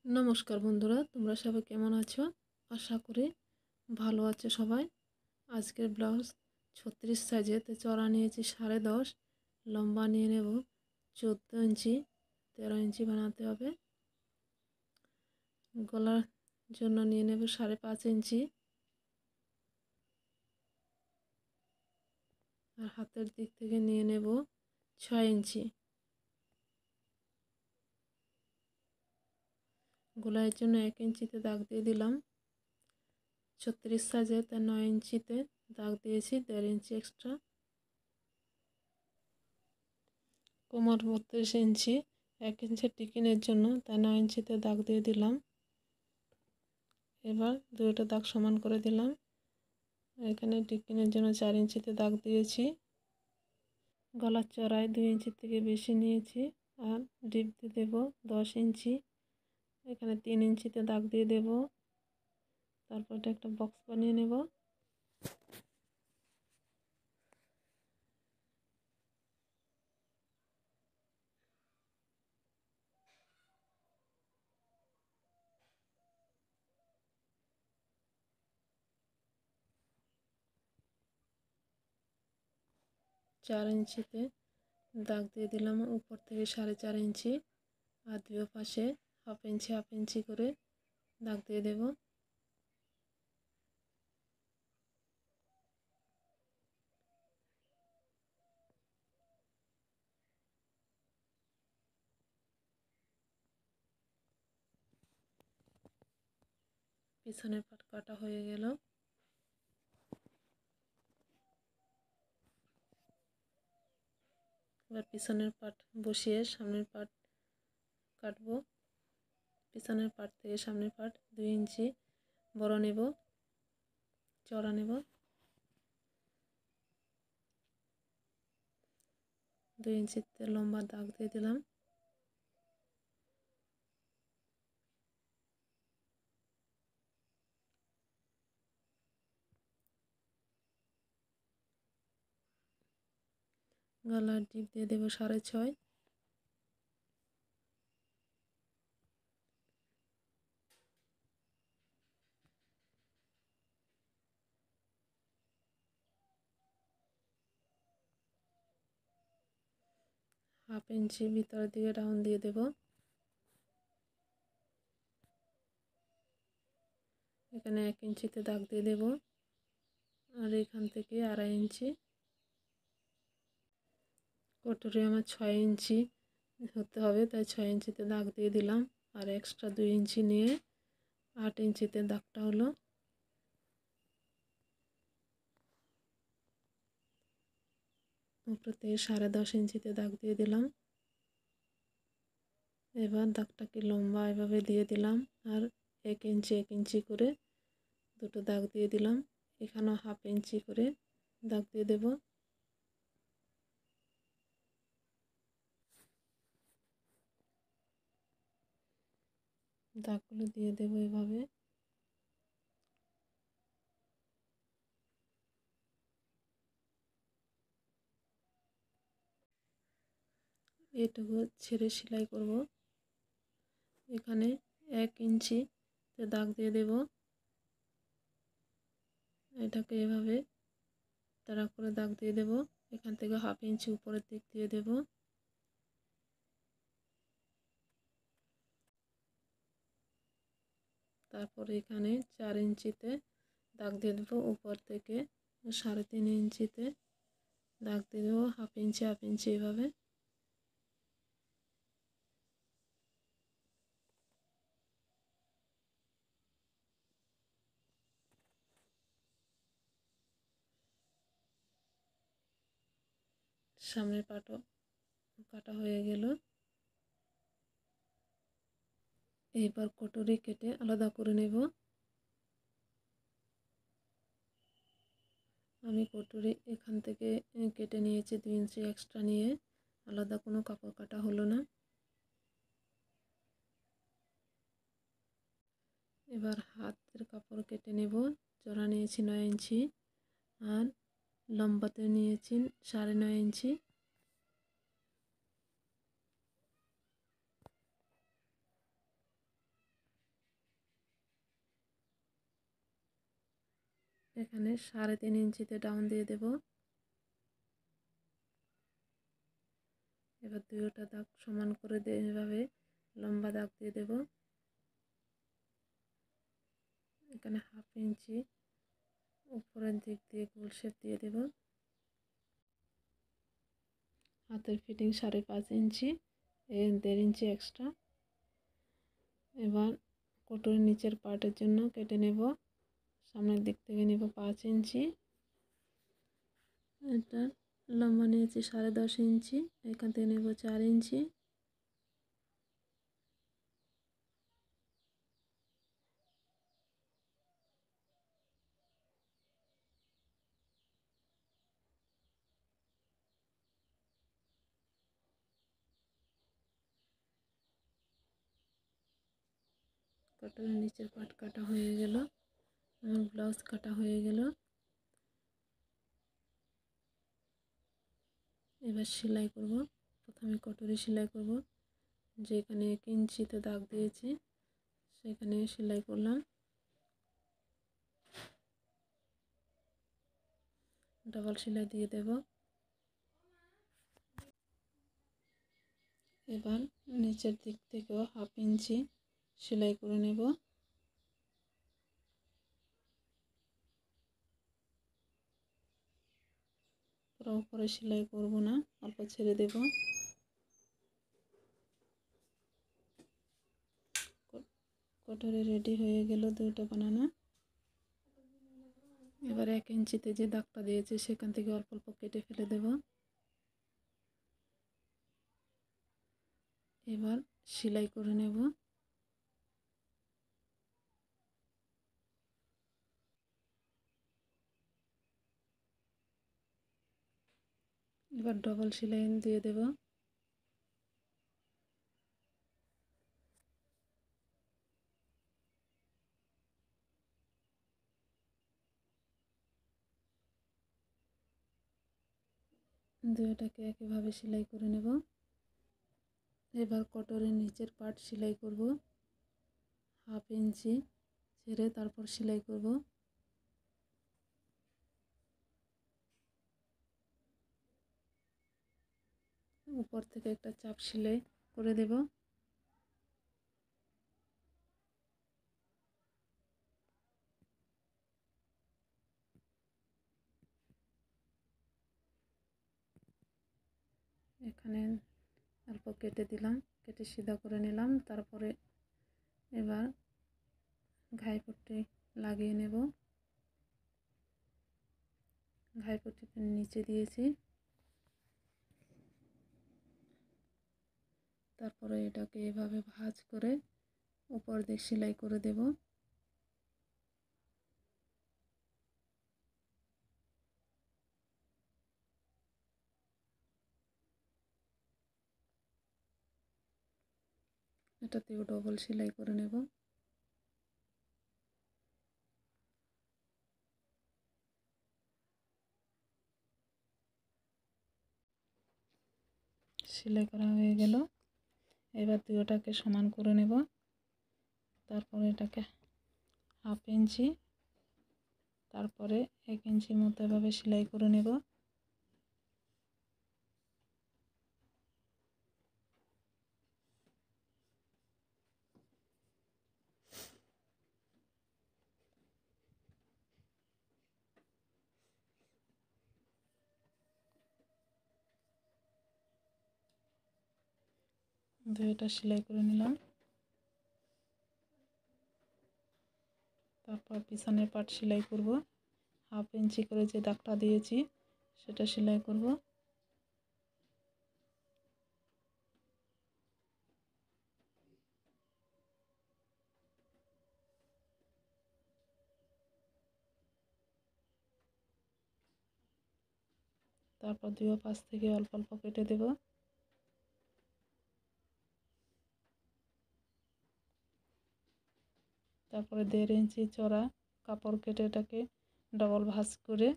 নমস্কার বন্ধুরা, তোমরা সবাই কেমন আছো? আশা করি ভালো আছো সবাই। আজকের ব্লাউজ 36 সাইজেতে চড়া নিয়েছি 10.5, লম্বা নিয়ে নেব 14 ইঞ্চি, 13 ইঞ্চি বানাতে হবে। গলার জন্য নিয়ে নেব 5.5 ইঞ্চি, আর হাতের দিক থেকে নিয়ে নেব 6 ইঞ্চি। গলার জন্য 1 ইঞ্চিতে দাগ দিয়ে দিলাম। 36 সাইজে তাই 9 ইঞ্চিতে দাগ দিয়েছি, 1.5 ইঞ্চি এক্সট্রা। কোমর 32 ইঞ্চি, 1 ইঞ্চি টিকিনের জন্য তাই 9 ইঞ্চিতে দাগ দিয়ে দিলাম। এবার দুটো দাগ সমান করে দিলাম। এখানে টিকিনের জন্য 4 ইঞ্চিতে দাগ দিয়েছি। গলার চড়াই 2 ইঞ্চির থেকে বেশি নিয়েছি, আর ডিপ দিয়ে দেবো 10 ইঞ্চি। এখানে 3 ইঞ্চিতে দাগ দিয়ে দেব। তারপর একটা বক্স বানিয়ে নেব। 4 ইঞ্চিতে দাগ দিয়ে দিলাম। উপর থেকে 4.5 ইঞ্চি, আর দুই পাশে হাফ ইঞ্চি করে দাগ দিয়ে দেব। পিছনের পাট কাটা হয়ে গেল। এবার পিছনের পাট বসিয়ে সামনের পাট কাটবো। পিছনের পাট থেকে সামনের পাট 2 ইঞ্চি বড় নেব, চড়া নেব। 2 ইঞ্চিতে লম্বা দাগ দিয়ে দিলাম। গলার ডিপ দিয়ে দেবো 6.5। হাফ ইঞ্চি ভিতরের দিকে রাউন্ড দিয়ে দেব। এখানে 1 ইঞ্চিতে দাগ দিয়ে দেব, আর এখান থেকে 2.5 ইঞ্চি। কটুরি আমার 6 ইঞ্চি হতে হবে, তাই 6 ইঞ্চিতে দাগ দিয়ে দিলাম। আর এক্সট্রা 2 ইঞ্চি নিয়ে 8 ইঞ্চিতে দাগটা হলো। উপর থেকে 10.5 ইঞ্চিতে দাগ দিয়ে দিলাম। এবার দাগটাকে লম্বা এভাবে দিয়ে দিলাম, আর 1 ইঞ্চি করে দুটো দাগ দিয়ে দিলাম। এখানেও হাফ ইঞ্চি করে দাগ দিয়ে দেব। দাগগুলো দিয়ে দেবো এভাবে। এটুকু ছেড়ে সেলাই করব। এখানে 1 ইঞ্চিতে দাগ দিয়ে দেব। এটাকে এভাবে তাড়া করে দাগ দিয়ে দেব। এখান থেকে হাফ ইঞ্চি উপরের দিক দিয়ে দেব। তারপর এখানে 4 ইঞ্চিতে দাগ দিয়ে দেবো। উপর থেকে 3.5 ইঞ্চিতে দাগ দিয়ে দেবো, হাফ ইঞ্চি এভাবে। সামনের পাটও কাটা হয়ে গেল। এবার কটুরি কেটে আলাদা করে নেব। আমি কটুরি এখান থেকে কেটে নিয়েছি 2 ইঞ্চি এক্সট্রা নিয়ে, আলাদা কোনো কাপড় কাটা হলো না। এবার হাতের কাপড় কেটে নেব। চড়া নিয়েছি 9 ইঞ্চি, আর লম্বাতে নিয়েছি 9.5 ইঞ্চি। এখানে 3.5 ইঞ্চিতে ডাউন দিয়ে দেব। এবার দুটোটা দাগ সমান করে এভাবে লম্বা দাগ দিয়ে দেব। এখানে 1/2 ইঞ্চি উপরের দিক দিয়ে গোল শেপ দিয়ে দেব। হাতের ফিটিং 5.5 ইঞ্চি, 1.5 ইঞ্চি এক্সট্রা। এবার কোটরের নিচের পার্টের জন্য কেটে নেব। সামনের দিক থেকে নেব 5 ইঞ্চি। এটা লম্বা নিয়েছি 10.5 ইঞ্চি, এখান থেকে নেব 4 ইঞ্চি। কোটরের নিচের পার্ট কাটা হয়ে গেল, আমার ব্লাউজ কাটা হয়ে গেল। এবার সেলাই করব। প্রথমে কোটরে সেলাই করব। যেখানে 1 ইঞ্চিতে দাগ দিয়েছি সেখানে সেলাই করলাম। ডাবল সেলাই দিয়ে দেব। এবার নিচের দিক থেকেও 1/2 ইঞ্চি সেলাই করে নেব। পুরো উপরে সেলাই করব না, অল্প ছেড়ে দেব। কোটরে রেডি হয়ে গেল দুটো বানানো। এবার 1 ইঞ্চিতে যে দাগটা দিয়েছি সেখান থেকে অল্প অল্প কেটে ফেলে দেব। এবার সেলাই করে নেব। এবার ডবল সেলাই দিয়ে দেব। দুটোটাকে একইভাবে সেলাই করে নেব। এবার কোটরের নিচের পার্ট সেলাই করব। 1/2 ইঞ্চি ছেড়ে তারপর সেলাই করব। উপর থেকে একটা চাপ সেলাই করে দেব। এখানে অল্প কেটে দিলাম, কেটে সিধা করে নিলাম। তারপরে এবার ঘাই পট্টি লাগিয়ে নেব। ঘাই পট্টি নিচে দিয়েছি। তারপরে এটাকে এভাবে ভাঁজ করে উপর দিক সেলাই করে দেব। এটাতেও ডবল সেলাই করে নেব। সেলাই করা হয়ে গেল। এবার দুটোটাকে সমান করে নেব। তারপরে এটাকে 1/2 ইঞ্চি, তারপরে 1 ইঞ্চির মতো এভাবে সেলাই করে নেব। দুটোটা সেলাই করে নিলাম। তারপর পিছনের পার্ট সেলাই করব। 1/2 ইঞ্চি করে যে দাগটা দিয়েছি সেটা সেলাই করব। তারপর দুই পাশ থেকে অল্প অল্প কেটে দেব। তারপরে 1.5 ইঞ্চি চড়া কাপড় কেটে এটাকে ডবল ভাঁজ করে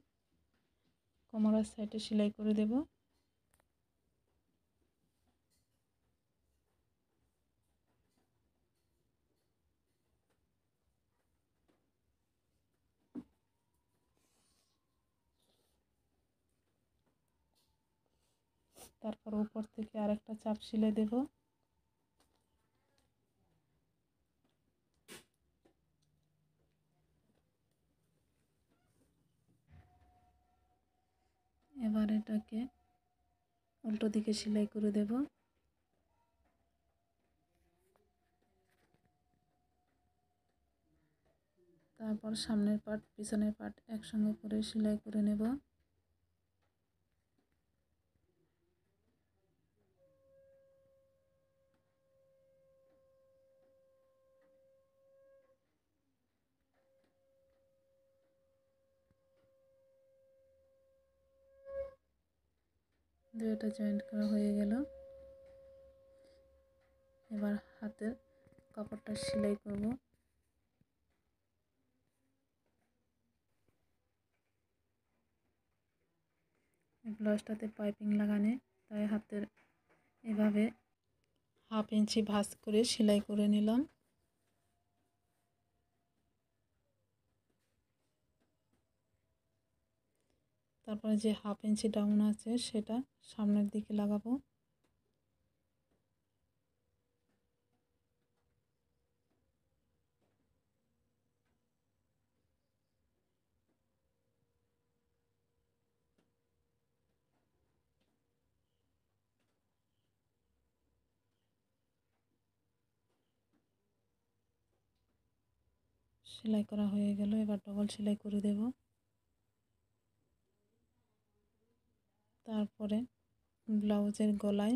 কোমরের সাইডে সেলাই করে দেব। তারপর উপর থেকে আরেকটা চাপ সেলাই দেব। এবার এটাকে উল্টো দিকে সেলাই করে দেব। তারপর সামনের পার্ট পিছনের পার্ট একসঙ্গে করে সেলাই করে নেব। দুইটা জয়েন্ট করা হয়ে গেল। এবার হাতের কাপড়টা সেলাই করব। ব্লাউজটাতে পাইপিং লাগানো, তাই হাতের এভাবে 1/2 ইঞ্চি ভাঁজ করে সেলাই করে নিলাম। তারপরে যে 1/2 ইঞ্চি ডাউন আছে সেটা সামনের দিকে লাগাবো। সেলাই করা হয়ে গেল। এবার ডবল সেলাই করে দেব। তারপরে ব্লাউজের গলায়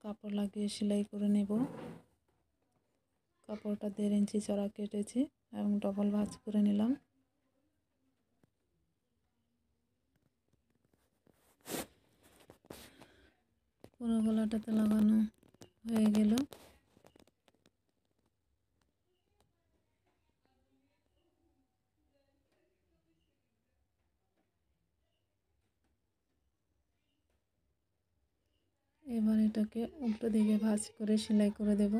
কাপড় লাগিয়ে সেলাই করে নেব। কাপড়টা 1.5 ইঞ্চি চড়া কেটেছি এবং ডবল ভাঁজ করে নিলাম। পুরো গলাটাতে লাগানো হয়ে গেল। এবার এটাকে উল্টো দিকে ভাঁজ করে সেলাই করে দেব।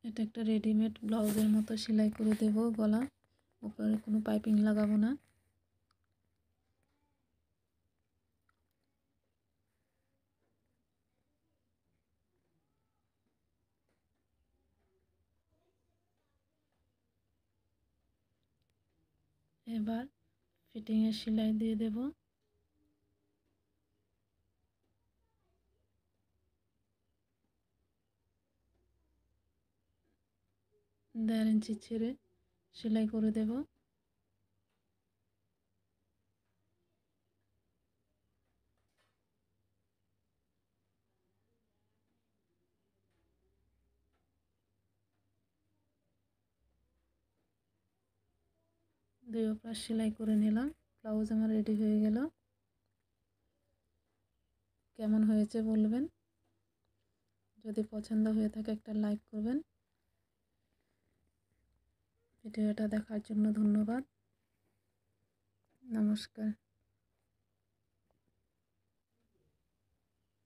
এটা একটা রেডিমেড ব্লাউজের মতো সেলাই করে দেব। গলা উপরে কোনো পাইপিং লাগাবো না। এবার ফিটিংয়ের সেলাই দিয়ে দেব। 1.5 ইঞ্চি ছেড়ে সেলাই করে দেব। দুই পাশ সেলাই করে নিলাম। ব্লাউজ আমার রেডি হয়ে গেল। কেমন হয়েছে বলবেন। যদি পছন্দ হয়ে থাকে একটা লাইক করবেন। ভিডিওটা দেখার জন্য ধন্যবাদ। নমস্কার।